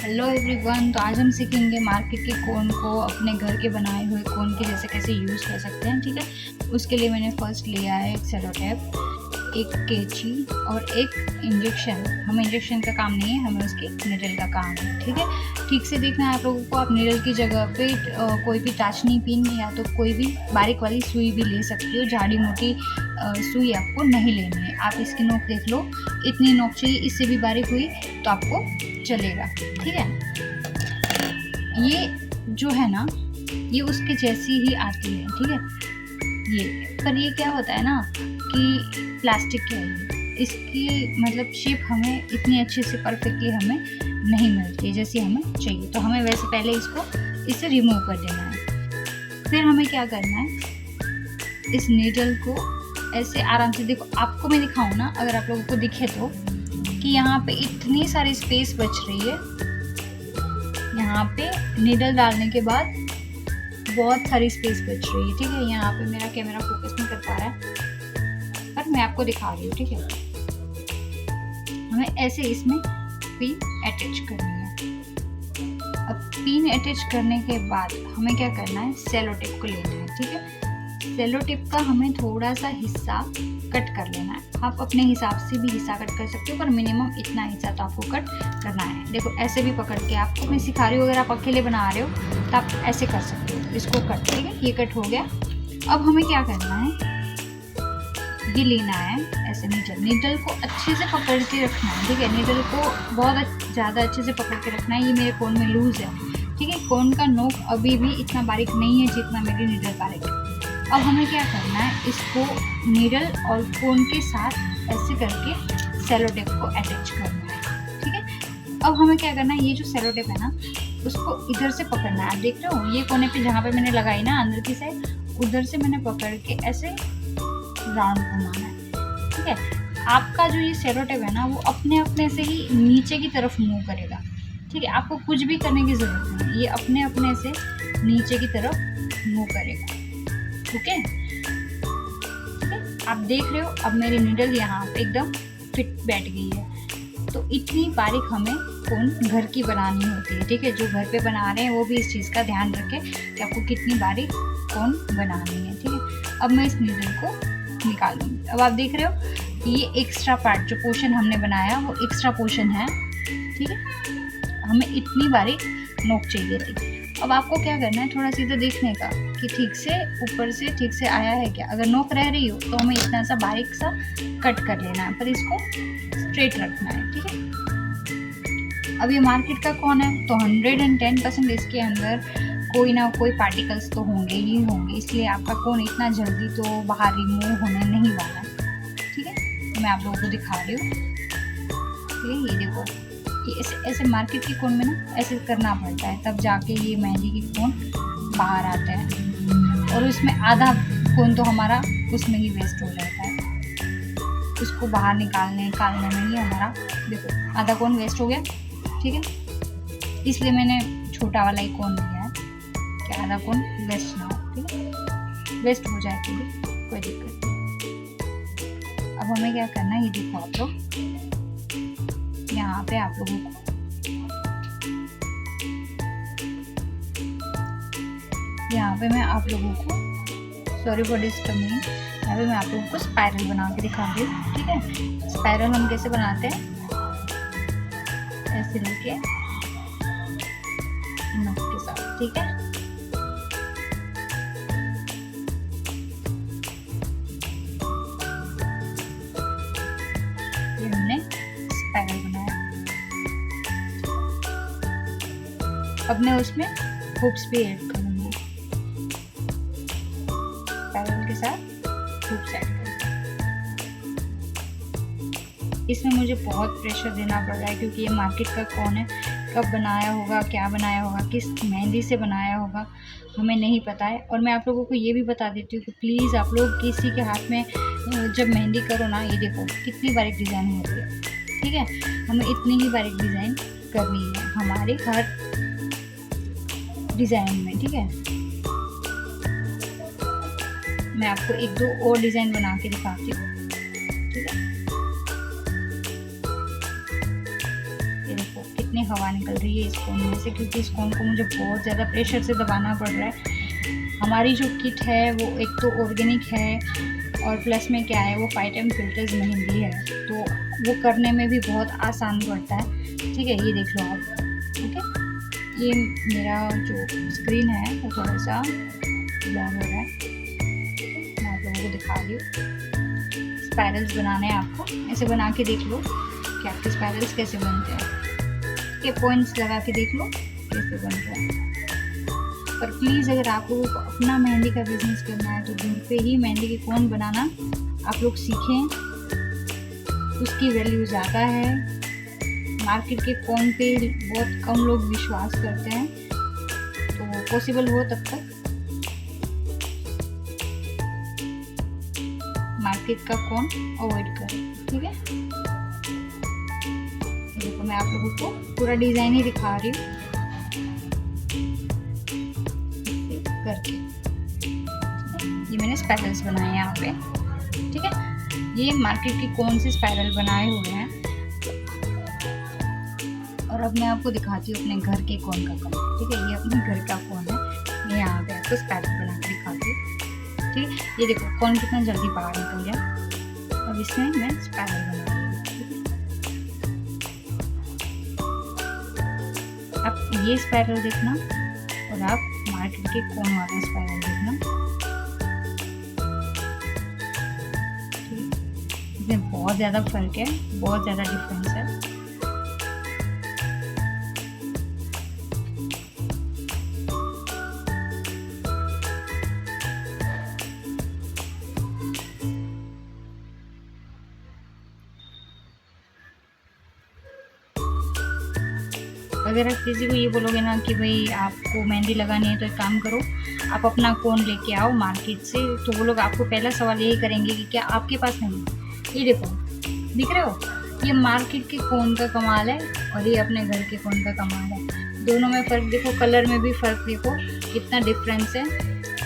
Hello everyone. तो आज हम सीखेंगे मार्केट के कोन को अपने घर के बनाए हुए कोन के जैसे कैसे यूज़ कर सकते हैं। ठीक है, उसके लिए मैंने फर्स्ट लिया है एक सेलो टेप, एक कैंची और एक इंजेक्शन। हमें इंजेक्शन का काम नहीं है, हमें उसकी निडल का काम है। ठीक है, ठीक से देखना है आप लोगों को। आप निडल की जगह पे कोई भी टाचनी पिन या तो कोई भी बारीक वाली सुई भी ले सकती हो। झाड़ी मोटी सुई आपको नहीं लेनी है। आप इसकी नोक देख लो, इतनी नोक चाहिए, इससे भी बारीक हुई तो आपको चलेगा। ठीक है, ये जो है ना, ये उसके जैसी ही आती है। ठीक है, ये क्या होता है ना कि प्लास्टिक की है, इसकी मतलब शेप हमें इतनी अच्छे से परफेक्टली हमें नहीं मिलती जैसी हमें चाहिए। तो हमें वैसे पहले इससे रिमूव कर देना है। फिर हमें क्या करना है, इस नीडल को ऐसे आराम से, देखो आपको मैं दिखाऊँ ना, अगर आप लोगों को दिखे तो कि यहाँ पे इतनी सारी स्पेस बच रही है। यहाँ पे नीडल डालने के बाद बहुत सारी स्पेस बच रही है। ठीक है, यहाँ पे मेरा कैमरा फोकस नहीं कर पा रहा है पर मैं आपको दिखा रही हूँ। ठीक है, हमें ऐसे इसमें पिन अटैच करनी है। अब पिन अटैच करने के बाद हमें क्या करना है, सेलो टेप को लेना है। ठीक है, सेलो टेप का हमें थोड़ा सा हिस्सा कट कर लेना है। आप अपने हिसाब से भी हिस्सा कट कर सकते हो, पर मिनिमम इतना हिस्सा तो आपको कट करना है। देखो ऐसे भी पकड़ के, आपको मैं सिखा रही हूँ, अगर आप अकेले बना रहे हो तो आप ऐसे कर सकते हो, इसको कट। ठीक है, ये कट हो गया। अब हमें क्या करना है, ये लेना है ऐसे नीडल को अच्छे से पकड़ के रखना है। ठीक है, नीडल को बहुत ज़्यादा अच्छे से पकड़ के रखना है। ये मेरे कोन में लूज़ है। ठीक है, कोन का नोक अभी भी इतना बारीक नहीं है जितना मेरी नीडल बारीक है। अब हमें क्या करना है, इसको नीडल और कोन के साथ ऐसे करके सेलो टेप को अटैच करना है। ठीक है, अब हमें क्या करना है, ये जो सेलो टेप है ना, उसको इधर से पकड़ना है। आप देख रहे हो, ये कोने पे जहाँ पे मैंने लगाई ना अंदर की साइड, उधर से मैंने पकड़ के ऐसे राउंड घुमाना है। ठीक है, आपका जो ये सेलो टेप है ना, वो अपने से ही नीचे की तरफ मूव करेगा। ठीक है, आपको कुछ भी करने की ज़रूरत नहीं, ये अपने से नीचे की तरफ मूव करेगा। ओके, ठीक है, आप देख रहे हो अब मेरी नीडल यहाँ पे एकदम फिट बैठ गई है। तो इतनी बारीक हमें कोन घर की बनानी होती है। ठीक है, जो घर पे बना रहे हैं वो भी इस चीज़ का ध्यान रखें कि आपको कितनी बारीक कोन बनानी है। ठीक है, अब मैं इस नीडल को निकाल दूँगी। अब आप देख रहे हो, ये एक्स्ट्रा पार्ट जो पोर्शन हमने बनाया वो एक्स्ट्रा पोर्शन है। ठीक है, हमें इतनी बारीक नोक चाहिए थी। अब आपको क्या करना है, थोड़ा सीधा देखने का कि ठीक से ऊपर से ठीक से आया है क्या। अगर नोक रह रही हो तो हमें इतना सा बारीक सा कट कर लेना है, पर इसको स्ट्रेट रखना है। ठीक है, अब ये मार्केट का कोन है तो 110% इसके अंदर कोई ना कोई पार्टिकल्स तो होंगे ही होंगे, इसलिए आपका कोन इतना जल्दी तो बाहर रिमूव होने नहीं वाला है। ठीक है, तो मैं आप लोगों को दिखा रही हूँ। ठीक है, ये देखो, ये ऐसे मार्केट की कोन में ना ऐसे करना पड़ता है, तब जाके ये मेहंदी की कोन बाहर आते हैं। और उसमें आधा कोन तो हमारा उसमें ही वेस्ट हो जाता है। उसको बाहर निकालने में ही हमारा, देखो आधा कोन वेस्ट हो गया। ठीक है, इसलिए मैंने छोटा वाला ही कोन लिया है कि आधा कोन वेस्ट ना हो। ठीक है, वेस्ट हो जाए तो भी कोई दिक्कत नहीं। अब हमें क्या करना है, ये देखो आप लोग, यहाँ पे आप लोगों को मैं आप लोगों को, सॉरी फॉर डिस्टर्बिंग, यहाँ पे मैं आप लोगों को स्पाइरल बना के दिखा रही हूँ। ठीक है, स्पाइरल हम कैसे बनाते हैं, ऐसे लेके नोक के साथ। ठीक है, ये हमने स्पाइरल बनाया। अब मैं उसमें हुक्स भी ऐड करूँगी, स्पाइरल के साथ हुक्स ऐड करूँगी। इसमें मुझे बहुत प्रेशर देना पड़ रहा है क्योंकि ये मार्केट का कोन है। कब बनाया होगा, क्या बनाया होगा, किस मेहंदी से बनाया होगा, हमें नहीं पता है। और मैं आप लोगों को ये भी बता देती हूँ कि प्लीज़ आप लोग किसी के हाथ में जब मेहंदी करो ना, ये देखो कितनी बारीक डिज़ाइन होती है। ठीक है, हमें इतनी ही बारीक डिज़ाइन करनी है हमारे हर डिज़ाइन में। ठीक है, मैं आपको एक दो और डिज़ाइन बना के दिखाती हूँ। ठीक है, हवा निकल रही है इस कोन में से, क्योंकि इस कोन को मुझे बहुत ज़्यादा प्रेशर से दबाना पड़ रहा है। हमारी जो किट है वो एक तो ऑर्गेनिक है और प्लस में क्या है वो 5 टाइम फिल्टर्स में हिंदी है, तो वो करने में भी बहुत आसान पड़ता है। ठीक है, ये देख लो आप। ठीक है, ये मेरा जो स्क्रीन है वो थोड़ा सा ब्लर हो रहा है, मैं आप लोगों को दिखा रही हूँ। स्पाइरल्स बनाने हैं आपको, ऐसे बना के देख लो कि आपके स्पाइरल्स कैसे बनते हैं। के पॉइंट्स लगा के देख लो कैसे बन रहा है। पर प्लीज़ अगर आप लोगों को अपना मेहंदी का बिजनेस करना है तो घर पे ही मेहंदी के कोन बनाना आप लोग सीखें, उसकी वैल्यू ज़्यादा है। मार्केट के कोन पे बहुत कम लोग विश्वास करते हैं, तो पॉसिबल हो तब तक मार्केट का कोन अवॉइड करें। ठीक है, देखो मैं आप लोगों को पूरा डिज़ाइन ही दिखा रही हूँ करके। ये मैंने स्पाइरल्स बनाए हैं यहाँ पे। ठीक है, ये मार्केट के कोन से स्पाइरल बनाए हुए हैं। और अब मैं आपको दिखाती हूँ अपने घर के कोन का काम। ठीक है, ये अपने घर का कोन है, मैं यहाँ पे आपको स्पाइरल बना के दिखाती हूँ। ठीक है, ये देखो कोन कितना जल्दी बाहर निकल गया। अब इसमें मैं स्पाइरल बना रही हूँ। अब ये स्पाइरल देखना और आप मार्केट के कोन वाला स्पाइरल देखना, इसमें बहुत ज़्यादा फर्क है, बहुत ज़्यादा डिफरेंस है। अगर आप किसी को ये बोलोगे ना कि भाई आपको मेहंदी लगानी है तो एक काम करो, आप अपना कोन लेके आओ मार्केट से, तो वो लोग आपको पहला सवाल यही करेंगे कि क्या आपके पास नहीं है। ये देखो, दिख रहे हो, ये मार्केट के कोन का कमाल है और ये अपने घर के कोन का कमाल है। दोनों में फ़र्क देखो, कलर में भी फ़र्क देखो, कितना डिफरेंस है।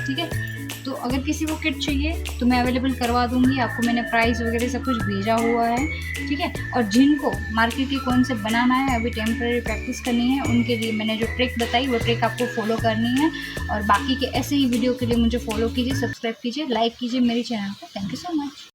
ठीक है, तो अगर किसी को किट चाहिए तो मैं अवेलेबल करवा दूंगी आपको, मैंने प्राइस वगैरह सब कुछ भेजा हुआ है। ठीक है, और जिनको मार्केट के कोन से बनाना है, अभी टेम्परेरी प्रैक्टिस करनी है, उनके लिए मैंने जो ट्रिक बताई वो ट्रिक आपको फॉलो करनी है। और बाकी के ऐसे ही वीडियो के लिए मुझे फॉलो कीजिए, सब्सक्राइब कीजिए, लाइक कीजिए मेरे चैनल को। Thank you so much.